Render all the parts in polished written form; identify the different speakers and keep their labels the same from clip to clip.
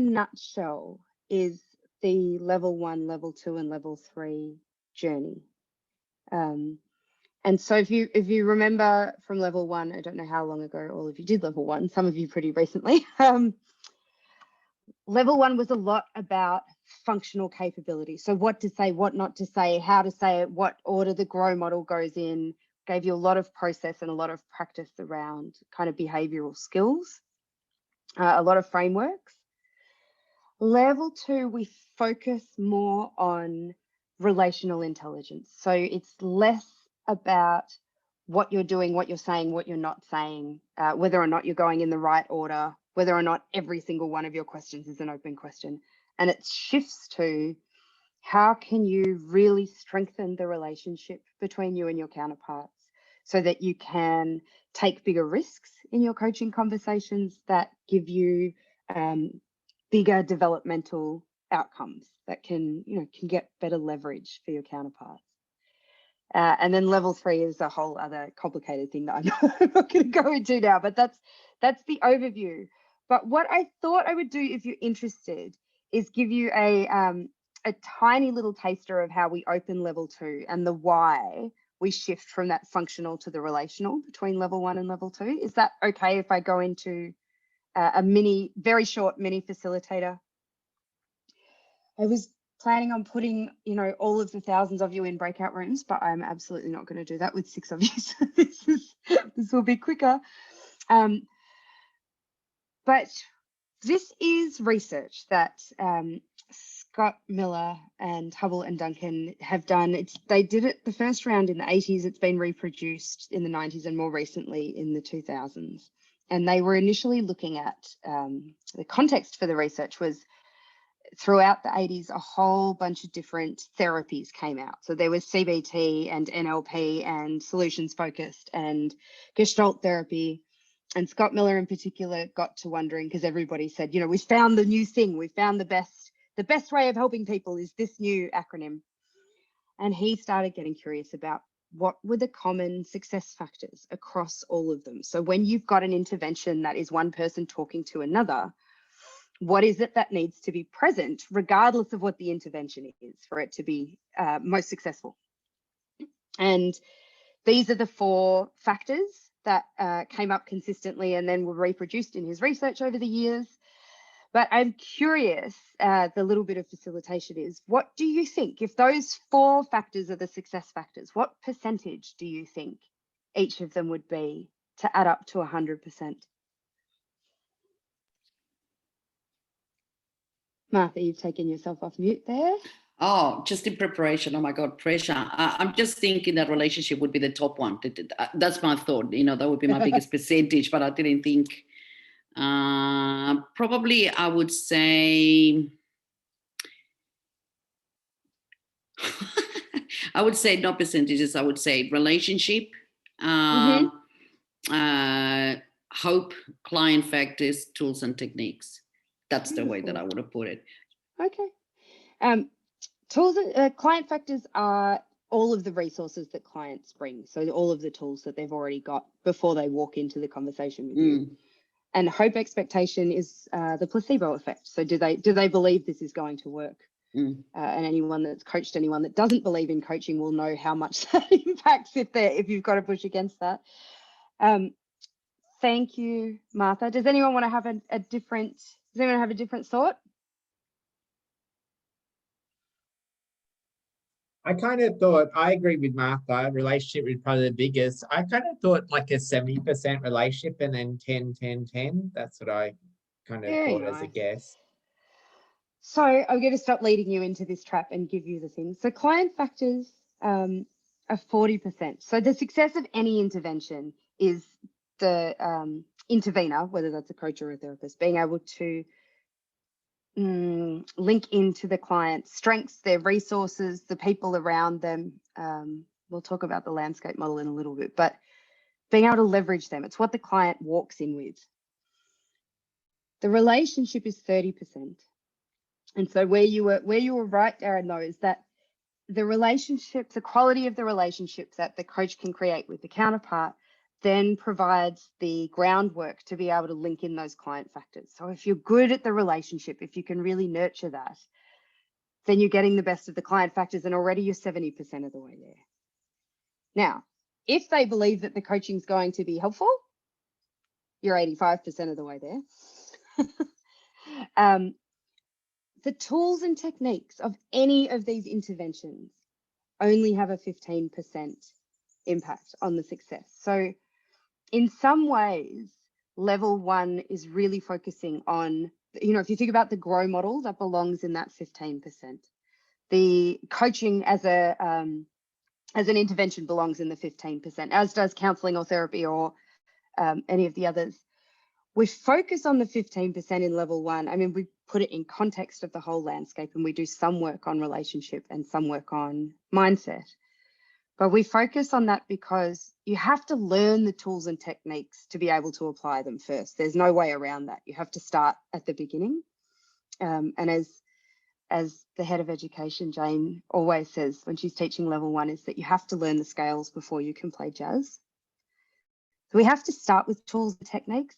Speaker 1: nutshell is the level 1, level 2, and level 3 journey. And so if you remember from level 1, I don't know how long ago all of you did level 1, some of you pretty recently. Level 1 was a lot about functional capability. So what to say, what not to say, how to say it, what order the GROW model goes in, gave you a lot of process and a lot of practice around kind of behavioral skills, a lot of frameworks. Level 2, we focus more on relational intelligence. So it's less about what you're doing, what you're saying, what you're not saying, whether or not you're going in the right order, whether or not every single one of your questions is an open question. And it shifts to how can you really strengthen the relationship between you and your counterparts so that you can take bigger risks in your coaching conversations that give you bigger developmental outcomes that can get better leverage for your counterparts. And then level 3 is a whole other complicated thing that I'm not going to go into now, but that's the overview. But what I thought I would do, if you're interested, is give you a tiny little taster of how we open level 2 and the why we shift from that functional to the relational between level 1 and level 2. Is that okay if I go into a very short mini facilitator? I was planning on putting, all of the thousands of you in breakout rooms, but I'm absolutely not going to do that with 6 of you. So this will be quicker. But this is research that Scott Miller and Hubble and Duncan have done. They did it the first round in the 80s. It's been reproduced in the 90s and more recently in the 2000s. And they were initially looking at the context for the research was throughout the 80s, a whole bunch of different therapies came out. So there was CBT and NLP and solutions focused and Gestalt therapy. And Scott Miller in particular got to wondering, because everybody said, we found the new thing. We found the best way of helping people is this new acronym. And he started getting curious about what were the common success factors across all of them. So when you've got an intervention that is one person talking to another, what is it that needs to be present, regardless of what the intervention is, for it to be most successful? And these are the 4 factors that came up consistently and then were reproduced in his research over the years. But I'm curious, the little bit of facilitation is, what do you think, if those 4 factors are the success factors, what percentage do you think each of them would be to add up to 100%? Martha, you've taken yourself off mute there.
Speaker 2: Oh, just in preparation. Oh my God, pressure. I'm just thinking that relationship would be the top one. That's my thought. That would be my biggest percentage, but I didn't think. Probably I would say, not percentages. I would say relationship, hope, client factors, tools and techniques. That's the way that I would have put it.
Speaker 1: Okay. Tools, client factors are all of the resources that clients bring. So all of the tools that they've already got before they walk into the conversation with you. And hope expectation is the placebo effect. So do they believe this is going to work? And anyone that's coached anyone that doesn't believe in coaching will know how much that impacts if you've got to push against that. Thank you, Martha. Does anyone want to have a different thought?
Speaker 3: I kind of thought, I agree with Martha, relationship is probably the biggest. I kind of thought like a 70% relationship and then 10, 10, 10. That's what I kind of thought as a guess.
Speaker 1: So I'm going to stop leading you into this trap and give you the things. So client factors are 40%. So the success of any intervention is the intervener, whether that's a coach or a therapist, being able to link into the client's strengths, their resources, the people around them. We'll talk about the landscape model in a little bit, but being able to leverage them. It's what the client walks in with. The relationship is 30%. And so where you were right, Darren, though, is that the relationship, the quality of the relationship that the coach can create with the counterpart then provides the groundwork to be able to link in those client factors. So if you're good at the relationship, if you can really nurture that, then you're getting the best of the client factors, and already you're 70% of the way there. Now, if they believe that the coaching is going to be helpful, you're 85% of the way there. The tools and techniques of any of these interventions only have a 15% impact on the success. So in some ways, level 1 is really focusing on, if you think about the GROW model, that belongs in that 15%. The coaching as an intervention belongs in the 15%, as does counseling or therapy or any of the others. We focus on the 15% in level 1. I mean, we put it in context of the whole landscape, and we do some work on relationship and some work on mindset. But we focus on that because you have to learn the tools and techniques to be able to apply them first. There's no way around that. You have to start at the beginning. And as the head of education, Jane always says when she's teaching level 1, is that you have to learn the scales before you can play jazz. So we have to start with tools and techniques.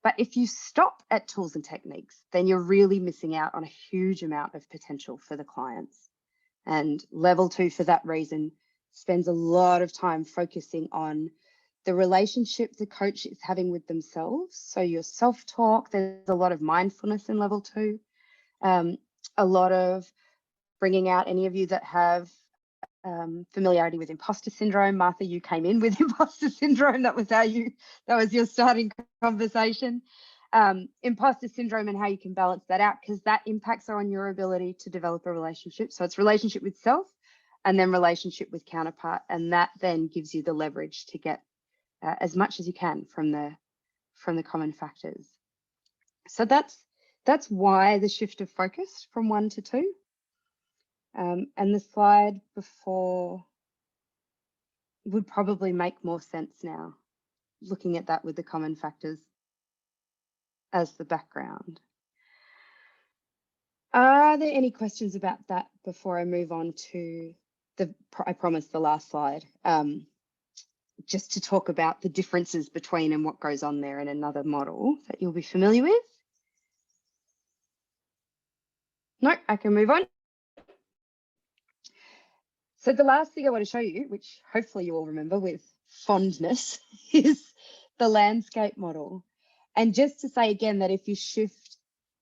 Speaker 1: But if you stop at tools and techniques, then you're really missing out on a huge amount of potential for the clients. And level 2, for that reason, spends a lot of time focusing on the relationship the coach is having with themselves. So your self-talk, there's a lot of mindfulness in level 2, a lot of bringing out any of you that have familiarity with imposter syndrome. Martha, you came in with imposter syndrome. That was your starting conversation. Imposter syndrome and how you can balance that out, because that impacts on your ability to develop a relationship. So it's relationship with self and then relationship with counterpart. And that then gives you the leverage to get as much as you can from the common factors. So that's why the shift of focus from 1 to 2. And the slide before would probably make more sense now, looking at that with the common factors as the background. Are there any questions about that before I move on to I promised the last slide, just to talk about the differences between and what goes on there in another model that you'll be familiar with? No, I can move on. So the last thing I want to show you, which hopefully you all remember with fondness, is the landscape model. And just to say again that if you shift,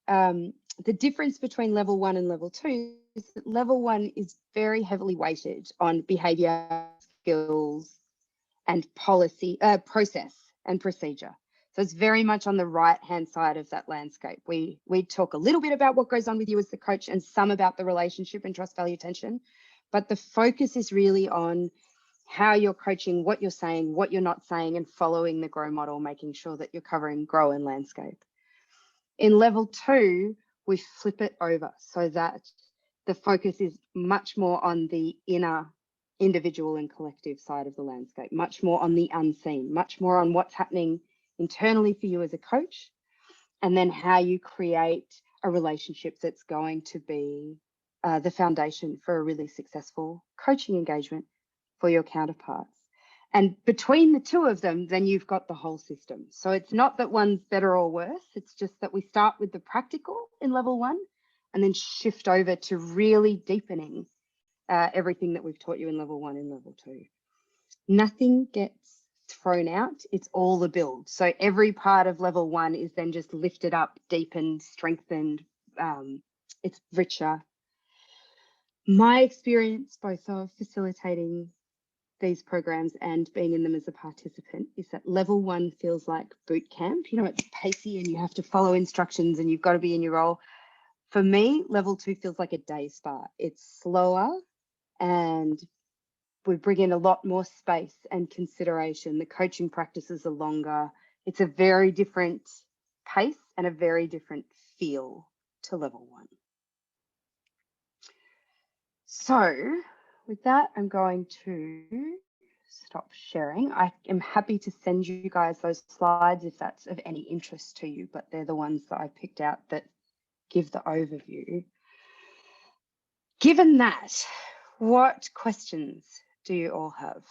Speaker 1: the difference between level 1 and level 2 is that level 1 is very heavily weighted on behavior, skills, and policy, process and procedure. So it's very much on the right-hand side of that landscape. We talk a little bit about what goes on with you as the coach and some about the relationship and trust, value, attention. But the focus is really on how you're coaching, what you're saying, what you're not saying, and following the GROW model, making sure that you're covering GROW and landscape. In level 2, we flip it over so that the focus is much more on the inner individual and collective side of the landscape, much more on the unseen, much more on what's happening internally for you as a coach, and then how you create a relationship that's going to be the foundation for a really successful coaching engagement for your counterparts. And between the two of them, then you've got the whole system. So it's not that one's better or worse. It's just that we start with the practical in level 1 and then shift over to really deepening everything that we've taught you in level 1 and level 2. Nothing gets thrown out. It's all the build. So every part of level 1 is then just lifted up, deepened, strengthened. It's richer. My experience, both of facilitating these programs and being in them as a participant, is that level 1 feels like boot camp. It's pacey and you have to follow instructions and you've got to be in your role. For me, level 2 feels like a day spa. It's slower and we bring in a lot more space and consideration. The coaching practices are longer. It's a very different pace and a very different feel to level 1. So with that, I'm going to stop sharing. I am happy to send you guys those slides if that's of any interest to you, but they're the ones that I picked out that give the overview. Given that, what questions do you all have?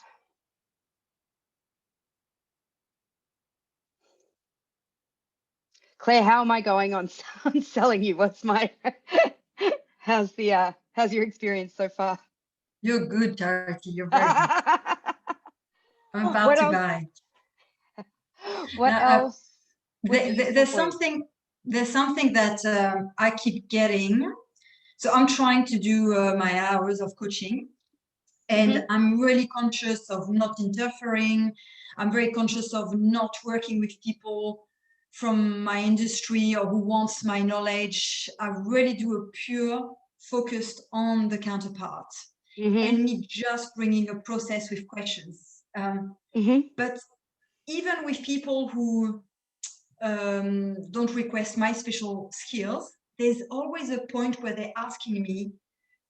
Speaker 1: Claire, how am I going on selling you? What's my, how's your experience so far?
Speaker 4: You're good, Charity. You're very good. I'm about
Speaker 1: What
Speaker 4: to
Speaker 1: else?
Speaker 4: buy.
Speaker 1: What
Speaker 4: Now,
Speaker 1: else? would be useful for you?
Speaker 4: There's something that I keep getting. So I'm trying to do my hours of coaching, and I'm really conscious of not interfering. I'm very conscious of not working with people from my industry or who wants my knowledge. I really do a pure focused on the counterpart and me just bringing a process with questions. But even with people who don't request my special skills, there's always a point where they're asking me,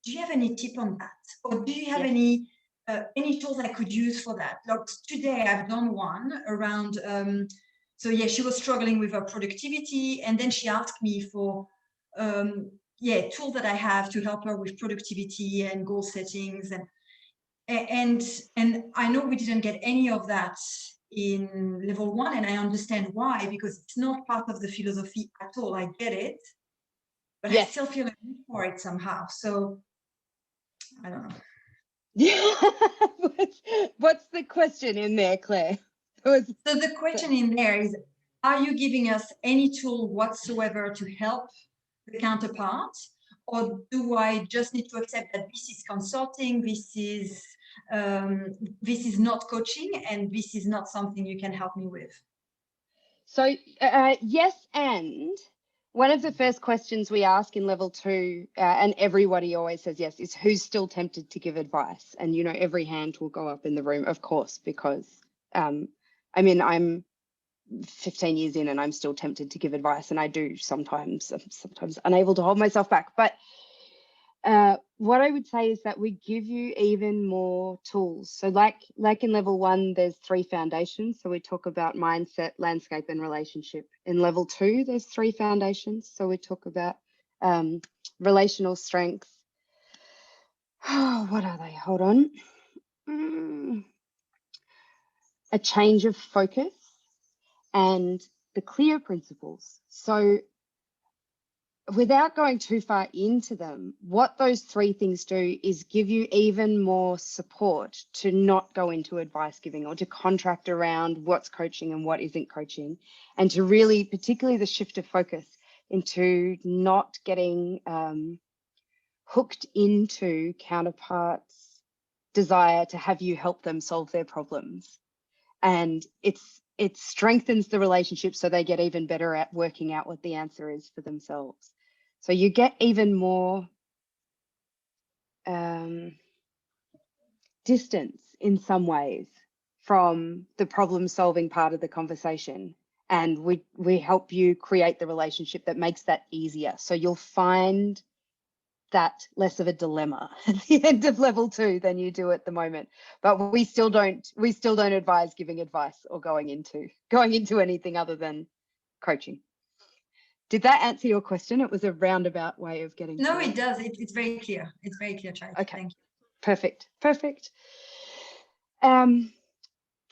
Speaker 4: do you have any tip on that? Or do you have any tools I could use for that? Like today I've done one around, so yeah, she was struggling with her productivity, and then she asked me for tools that I have to help her with productivity and goal settings, and I know we didn't get any of that in level 1, and I understand why, because it's not part of the philosophy at all. I get it, but I still feel a need for it somehow. So I don't know.
Speaker 1: Yeah. What's the question in there, Claire?
Speaker 4: So the question in there is, are you giving us any tool whatsoever to help the counterpart? Or do I just need to accept that this is consulting, this is not coaching, and this is not something you can help me with?
Speaker 1: So yes, and one of the first questions we ask in level 2, and everybody always says yes, is who's still tempted to give advice? And, you know, every hand will go up in the room, of course, because, I mean, I'm 15 years in and I'm still tempted to give advice, and I do sometimes. I'm sometimes unable to hold myself back. But what I would say is that we give you even more tools. So like in level 1, there's 3 foundations. So we talk about mindset, landscape, and relationship. In level 2, there's 3 foundations. So we talk about relational strengths. Oh, what are they? Hold on. A change of focus and the clear principles. So without going too far into them, what those 3 things do is give you even more support to not go into advice giving or to contract around what's coaching and what isn't coaching, and to really, particularly the shift of focus into not getting hooked into counterparts' desire to have you help them solve their problems. And it strengthens the relationship so they get even better at working out what the answer is for themselves. So you get even more distance in some ways from the problem solving part of the conversation. And we help you create the relationship that makes that easier. So you'll find that less of a dilemma at the end of level 2 than you do at the moment. But we still don't advise giving advice or going into anything other than coaching. Did that answer your question? It was a roundabout way of getting
Speaker 4: No,
Speaker 1: to
Speaker 4: it does. It's very clear. It's very clear, Charity.
Speaker 1: Okay.
Speaker 4: Thank you.
Speaker 1: Perfect.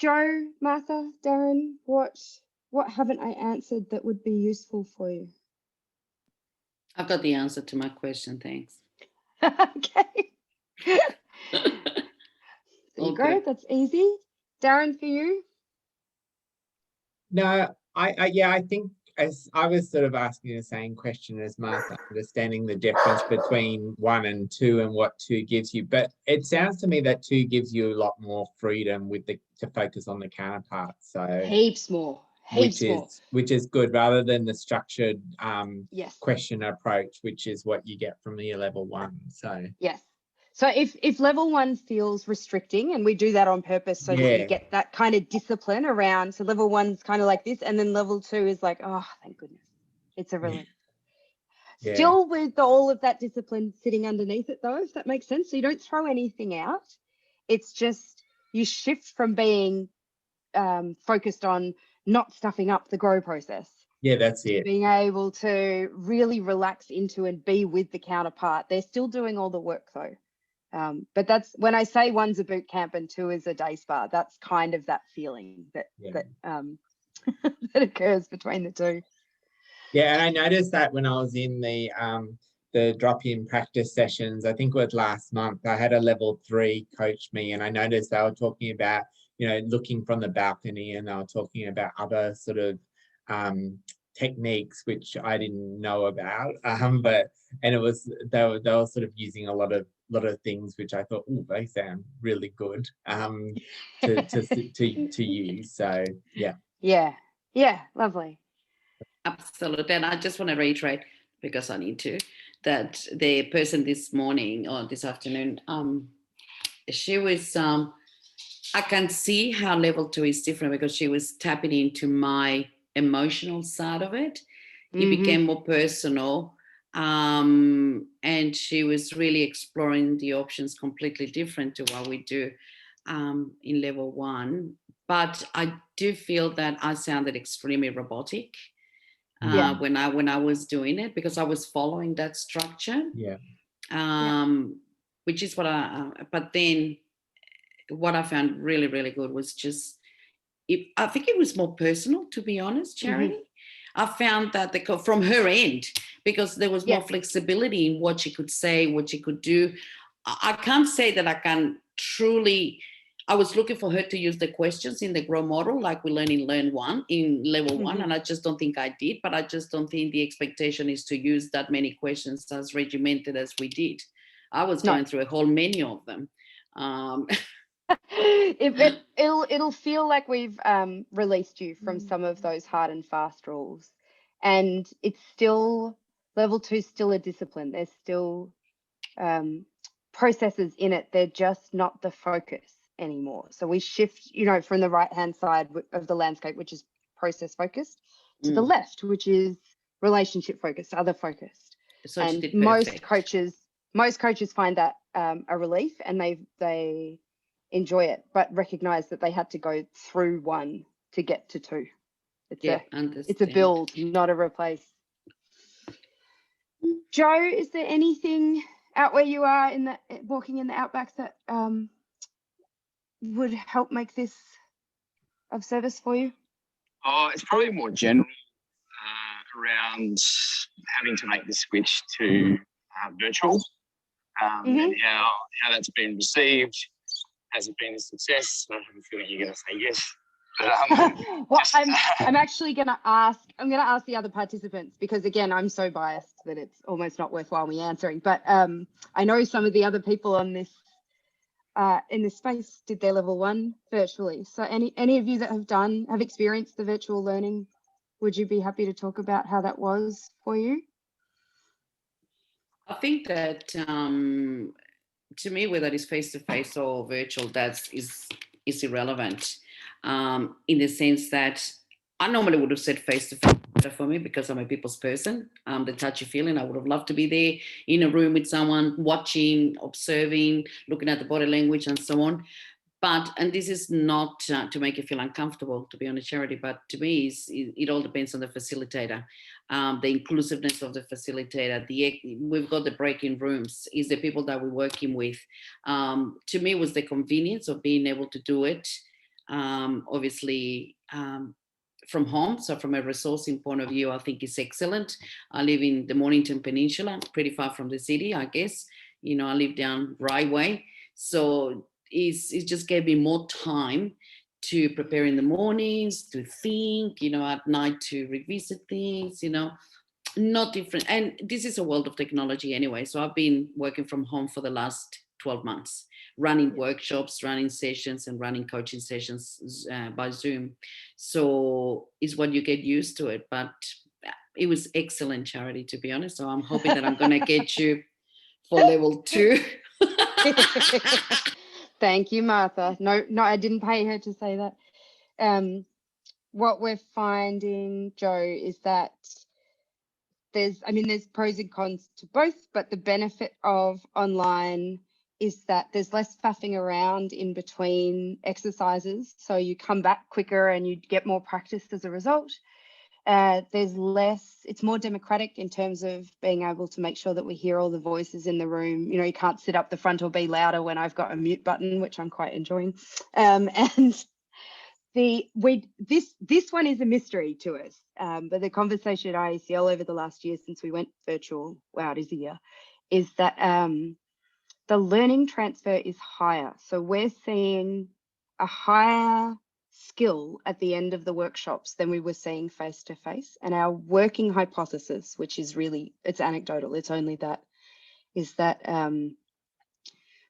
Speaker 1: Joe, Martha, Darren, what haven't I answered that would be useful for you?
Speaker 2: I've got the answer to my question, thanks.
Speaker 1: Okay. There you go. That's easy. Darren, for you?
Speaker 3: No, I think, as I was sort of asking the same question as Martha, understanding the difference between 1 and 2 and what 2 gives you. But it sounds to me that 2 gives you a lot more freedom to focus on the counterpart. So
Speaker 1: heaps more.
Speaker 3: Which is good, rather than the structured
Speaker 1: yes.
Speaker 3: question approach, which is what you get from your level 1. So
Speaker 1: yes. So if level 1 feels restricting, and we do that on purpose so that you get that kind of discipline around, so level 1's kind of like this, and then level 2 is like, oh, thank goodness, it's a relief. Still with all of that discipline sitting underneath it though, if that makes sense. So you don't throw anything out. It's just you shift from being focused on not stuffing up the grow process.
Speaker 3: Yeah, that's it.
Speaker 1: Being able to really relax into and be with the counterpart. They're still doing all the work though. But that's when I say 1's a boot camp and 2 is a day spa, that's kind of that feeling that that occurs between the 2.
Speaker 3: Yeah, and I noticed that when I was in the drop-in practice sessions, I think it was last month, I had a level 3 coach me, and I noticed they were talking about, looking from the balcony, and they were talking about other sort of techniques which I didn't know about. And it was they were sort of using a lot of things which I thought, oh, they sound really good to use. So yeah.
Speaker 1: Yeah, lovely.
Speaker 2: Absolutely. And I just want to reiterate, because I need to, that the person this morning or this afternoon, she was, I can see how level 2 is different, because she was tapping into my emotional side of it. It became more personal. And she was really exploring the options completely different to what we do in level 1. But I do feel that I sounded extremely robotic when I was doing it, because I was following that structure. Which is what but then what I found really, really good was just, I think it was more personal, to be honest, Charity. I found that from her end, because there was more flexibility in what she could say, what she could do. I can't say that I can truly. I was looking for her to use the questions in the GROW model, like we learn in level 1, and I just don't think I did. But I just don't think the expectation is to use that many questions as regimented as we did. I was going through a whole menu of them.
Speaker 1: It'll feel like we've released you from some of those hard and fast rules, and it's still level 2 is still a discipline. There's still processes in it. They're just not the focus anymore. So we shift, from the right hand side of the landscape, which is process focused, to the left, which is relationship focused, other focused.
Speaker 2: So
Speaker 1: and most coaches find that a relief, and they enjoy it, but recognize that they had to go through 1 to get to 2. It's a build, not a replace. Jo, is there anything out where you are walking in the outbacks that would help make this of service for you?
Speaker 5: Oh, it's probably more general around having to make the switch to virtual, and how that's been received. Has it been a success? I have a feeling you're going to say yes.
Speaker 1: Well, I'm actually going to ask. I'm going to ask the other participants, because again, I'm so biased that it's almost not worthwhile me answering. But I know some of the other people on this in this space did their level 1 virtually. So any of you that have experienced the virtual learning, would you be happy to talk about how that was for you?
Speaker 2: I think that to me, whether it's face-to-face or virtual, is irrelevant, in the sense that I normally would have said face-to-face better for me, because I'm a people's person. The touchy feeling, I would have loved to be there in a room with someone, watching, observing, looking at the body language and so on. And this is not to make you feel uncomfortable, to be honest, Charity, but to me, it all depends on the facilitator, the inclusiveness of the facilitator. We've got the break-in rooms, is the people that we're working with. To me, was the convenience of being able to do it, obviously, from home. So from a resourcing point of view, I think it's excellent. I live in the Mornington Peninsula, pretty far from the city, I guess. I live down Rye Way. So it just gave me more time to prepare in the mornings, to think, at night to revisit things, not different. And this is a world of technology anyway. So I've been working from home for the last 12 months, running workshops, running sessions, and running coaching sessions by Zoom. So it's what you get used to it. But it was excellent, Charity, to be honest. So I'm hoping that I'm going to get you for level 2.
Speaker 1: Thank you, Martha. No, I didn't pay her to say that. What we're finding, Jo, is that there's pros and cons to both, but the benefit of online is that there's less faffing around in between exercises. So you come back quicker and you get more practice as a result. There's less, it's more democratic in terms of being able to make sure that we hear all the voices in the room. You can't sit up the front or be louder when I've got a mute button, which I'm quite enjoying. And This one is a mystery to us, but the conversation at IECL over the last year since we went virtual, wow, it is a year, is that the learning transfer is higher. So we're seeing a higher skill at the end of the workshops than we were seeing face to face. And our working hypothesis, which is really, it's anecdotal, it's only that, is that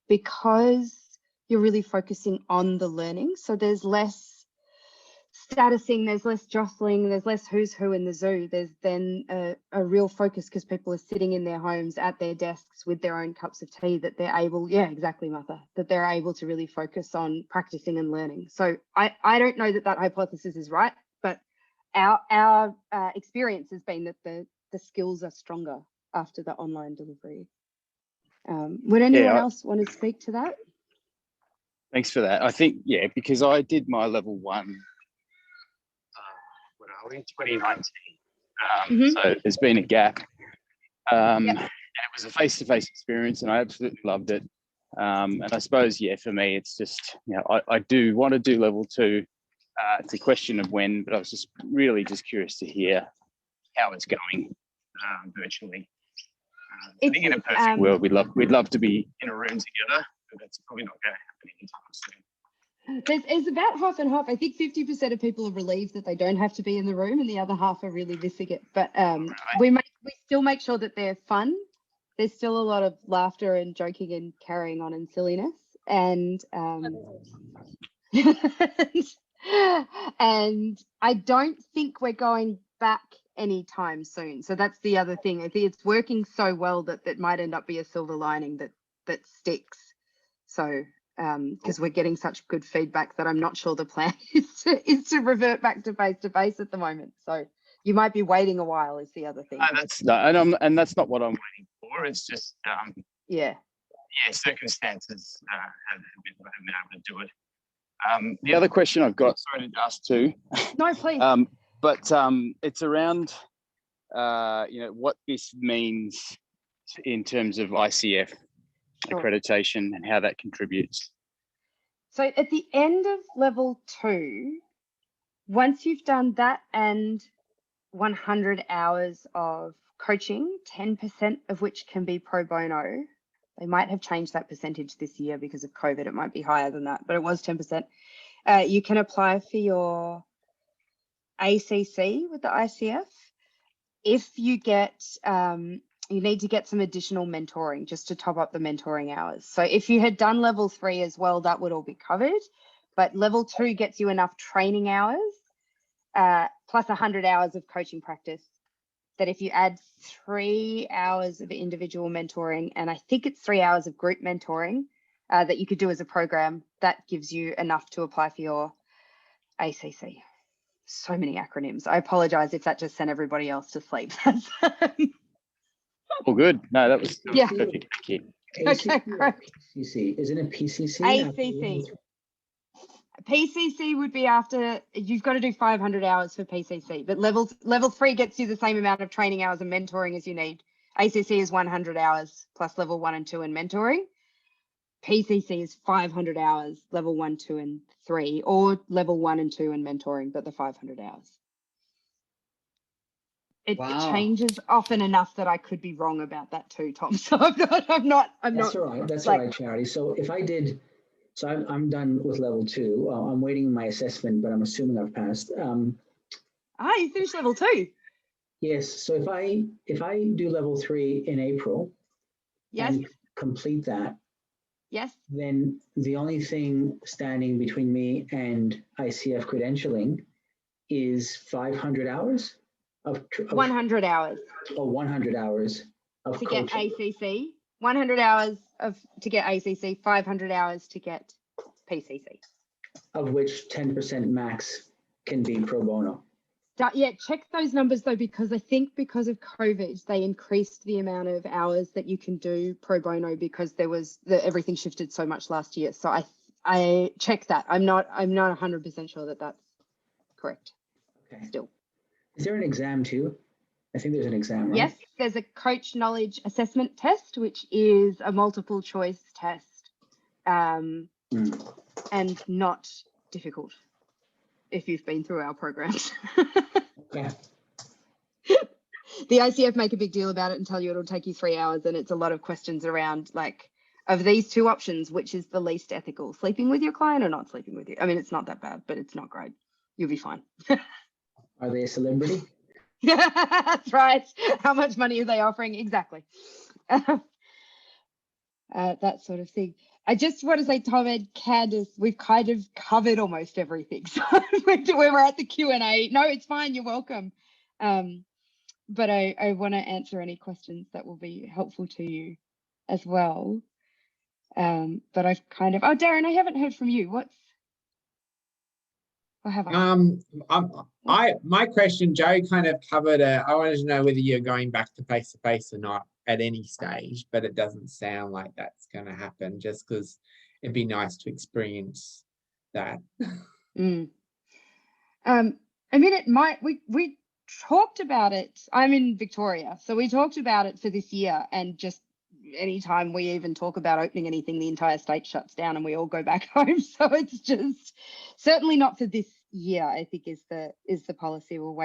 Speaker 1: because you're really focusing on the learning, so there's less statusing, there's less jostling, there's less who's who in the zoo. There's then a real focus because people are sitting in their homes at their desks with their own cups of tea, that they're able, yeah, exactly, Martha, that they're able to really focus on practicing and learning. So I don't know that hypothesis is right, but our experience has been that the skills are stronger after the online delivery. Would anyone else want to speak to that?
Speaker 6: Thanks for that. I think, yeah, because I did my level 1, what are we, 2019. So there's been a gap. And it was a face-to-face experience and I absolutely loved it. And I suppose, yeah, for me, it's just, you know, I do want to do level 2. It's a question of when, but I was just really just curious to hear how it's going virtually. I think in a perfect world, we'd love to be in a room together, but that's probably not going to happen anytime soon.
Speaker 1: It's about half and half. I think 50% of people are relieved that they don't have to be in the room, and the other half are really missing it. But we still make sure that they're fun. There's still a lot of laughter and joking and carrying on and silliness, and and I don't think we're going back anytime soon. So that's the other thing. I think it's working so well that might end up be a silver lining that sticks. So because we're getting such good feedback that I'm not sure the plan is to revert back to face at the moment. So you might be waiting a while is the other thing.
Speaker 6: And that's not what I'm waiting for. It's just circumstances have been able to do it. The other question I've got, sorry to ask too.
Speaker 1: No, please.
Speaker 6: But it's around what this means in terms of ICF accreditation and how that contributes.
Speaker 1: So at the end of level 2, once you've done that and 100 hours of coaching, 10% of which can be pro bono. They might have changed that percentage this year because of COVID. It might be higher than that, but it was 10%. You can apply for your ACC with the ICF. If you get, you need to get some additional mentoring just to top up the mentoring hours. So if you had done level 3 as well, that would all be covered. But level 2 gets you enough training hours plus 100 hours of coaching practice, that if you add 3 hours of individual mentoring, and I think it's 3 hours of group mentoring that you could do as a program, that gives you enough to apply for your ACC. So many acronyms. I apologize if that just sent everybody else to sleep.
Speaker 6: All good. No, that was perfect. Thank you.
Speaker 1: Okay, great.
Speaker 7: PCC. Isn't it PCC?
Speaker 1: ACC. PCC would be after, you've got to do 500 hours for PCC, but level 3 gets you the same amount of training hours and mentoring as you need. ACC is 100 hours plus level 1 and 2 in mentoring. PCC is 500 hours, level 1, 2, and 3, or level 1 and 2 in mentoring, but the 500 hours. It changes often enough that I could be wrong about that too, Tom. So I'm not.
Speaker 7: That's all right. That's all right, Charity. So if I did, so I'm done with level 2. I'm waiting my assessment, but I'm assuming I've passed.
Speaker 1: You finished level 2.
Speaker 7: Yes. So if I do level 3 in April,
Speaker 1: yes,
Speaker 7: and complete that,
Speaker 1: yes,
Speaker 7: then the only thing standing between me and ICF credentialing is 500 hours of
Speaker 1: 100 hours.
Speaker 7: Oh, 100 hours of
Speaker 1: to
Speaker 7: coaching.
Speaker 1: Get ACC. 100 hours to get ACC. 500 hours to get PCC.
Speaker 7: Of which 10% max can be pro bono.
Speaker 1: Yeah, check those numbers though, because I think because of COVID, they increased the amount of hours that you can do pro bono because there was everything shifted so much last year. So I check that. I'm not 100% sure that that's correct.
Speaker 7: Okay.
Speaker 1: Still.
Speaker 7: Is there an exam too? I think there's an exam, right?
Speaker 1: Yes, there's a coach knowledge assessment test, which is a multiple choice test, and not difficult. if you've been through our programs.
Speaker 7: Yeah.
Speaker 1: The ICF make a big deal about it and tell you it'll take you 3 hours, and it's a lot of questions around, like, of these two options, which is the least ethical, sleeping with your client or not sleeping with you? I mean, it's not that bad, but it's not great. You'll be fine.
Speaker 7: Are they a celebrity?
Speaker 1: That's right. How much money are they offering? Exactly. That sort of thing. I just want to say, Tom and Candice, we've kind of covered almost everything. So we're at the Q&A. No, it's fine. You're welcome. But I want to answer any questions that will be helpful to you as well. But I've kind of, oh, Darren, I haven't heard from you. Or have I?
Speaker 3: My question, Joe kind of covered. I wanted to know whether you're going back to face-to-face or not at any stage, but it doesn't sound like that's going to happen, just because it'd be nice to experience that.
Speaker 1: I mean, it might. We talked about it. I'm in Victoria, so we talked about it for this year, and just anytime we even talk about opening anything, the entire state shuts down and we all go back home. So it's just certainly not for this year, I think, is the policy. We'll wait